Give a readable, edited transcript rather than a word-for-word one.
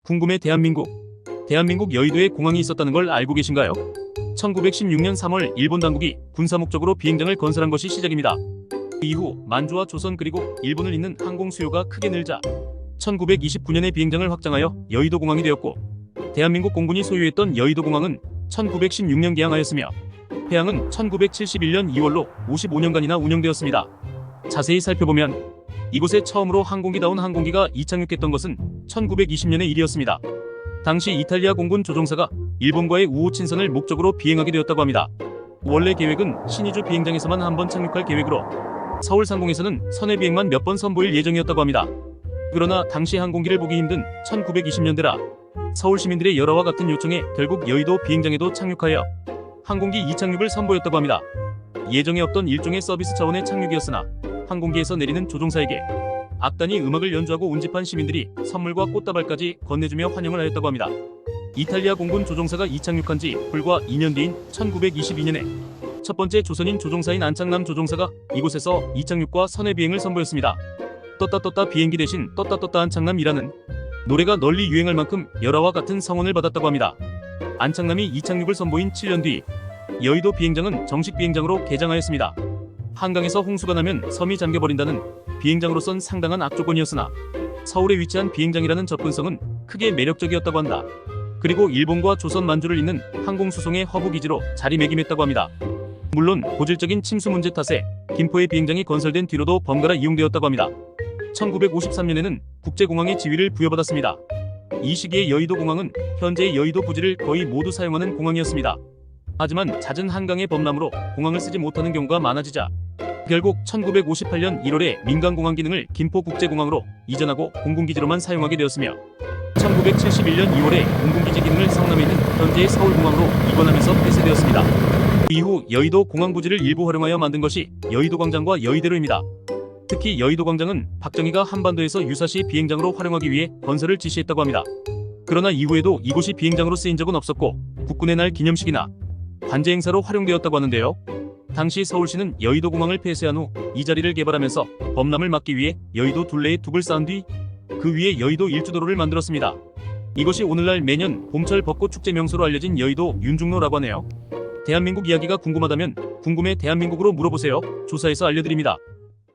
궁금해 대한민국. 대한민국 여의도에 공항이 있었다는 걸 알고 계신가요? 1916년 3월 일본 당국이 군사 목적으로 비행장을 건설한 것이 시작입니다. 그 이후 만주와 조선 그리고 일본을 잇는 항공 수요가 크게 늘자 1929년에 비행장을 확장하여 여의도 공항이 되었고, 대한민국 공군이 소유했던 여의도 공항은 1916년 개항하였으며 폐항은 1971년 2월로 55년간이나 운영되었습니다. 자세히 살펴보면 이곳에 처음으로 항공기다운 항공기가 이착륙했던 것은 1920년의 일이었습니다. 당시 이탈리아 공군 조종사가 일본과의 우호 친선을 목적으로 비행하게 되었다고 합니다. 원래 계획은 신의주 비행장에서만 한 번 착륙할 계획으로 서울 상공에서는 선회 비행만 몇 번 선보일 예정이었다고 합니다. 그러나 당시 항공기를 보기 힘든 1920년대라 서울 시민들의 열화와 같은 요청에 결국 여의도 비행장에도 착륙하여 항공기 이착륙을 선보였다고 합니다. 예정에 없던 일종의 서비스 차원의 착륙이었으나 항공기에서 내리는 조종사에게 악단이 음악을 연주하고 운집한 시민들이 선물과 꽃다발까지 건네주며 환영을 하였다고 합니다. 이탈리아 공군 조종사가 이착륙한 지 불과 2년 뒤인 1922년에 첫 번째 조선인 조종사인 안창남 조종사가 이곳에서 이착륙과 선회 비행을 선보였습니다. 떴다 떴다 비행기 대신 떴다 떴다 안창남이라는 노래가 널리 유행할 만큼 열화와 같은 성원을 받았다고 합니다. 안창남이 이착륙을 선보인 7년 뒤 여의도 비행장은 정식 비행장으로 개장하였습니다. 한강에서 홍수가 나면 섬이 잠겨버린다는 비행장으로선 상당한 악조건이었으나 서울에 위치한 비행장이라는 접근성은 크게 매력적이었다고 한다. 그리고 일본과 조선 만주를 잇는 항공수송의 허브기지로 자리매김했다고 합니다. 물론 고질적인 침수 문제 탓에 김포의 비행장이 건설된 뒤로도 번갈아 이용되었다고 합니다. 1953년에는 국제공항의 지위를 부여받았습니다. 이 시기에 여의도공항은 현재의 여의도 부지를 거의 모두 사용하는 공항이었습니다. 하지만 잦은 한강의 범람으로 공항을 쓰지 못하는 경우가 많아지자 결국 1958년 1월에 민간공항 기능을 김포국제공항으로 이전하고 공군기지로만 사용하게 되었으며 1971년 2월에 공군기지 기능을 성남에 있는 현재의 서울공항으로 이관하면서 폐쇄되었습니다. 이후 여의도 공항 부지를 일부 활용하여 만든 것이 여의도광장과 여의대로입니다. 특히 여의도광장은 박정희가 한반도에서 유사시 비행장으로 활용하기 위해 건설을 지시했다고 합니다. 그러나 이후에도 이곳이 비행장으로 쓰인 적은 없었고 국군의 날 기념식이나 관제 행사로 활용되었다고 하는데요. 당시 서울시는 여의도공항을 폐쇄한 후 이 자리를 개발하면서 범람을 막기 위해 여의도 둘레에 둑을 쌓은 뒤 그 위에 여의도 일주도로를 만들었습니다. 이것이 오늘날 매년 봄철 벚꽃 축제 명소로 알려진 여의도 윤중로라고 하네요. 대한민국 이야기가 궁금하다면 궁금해 대한민국으로 물어보세요. 조사해서 알려드립니다.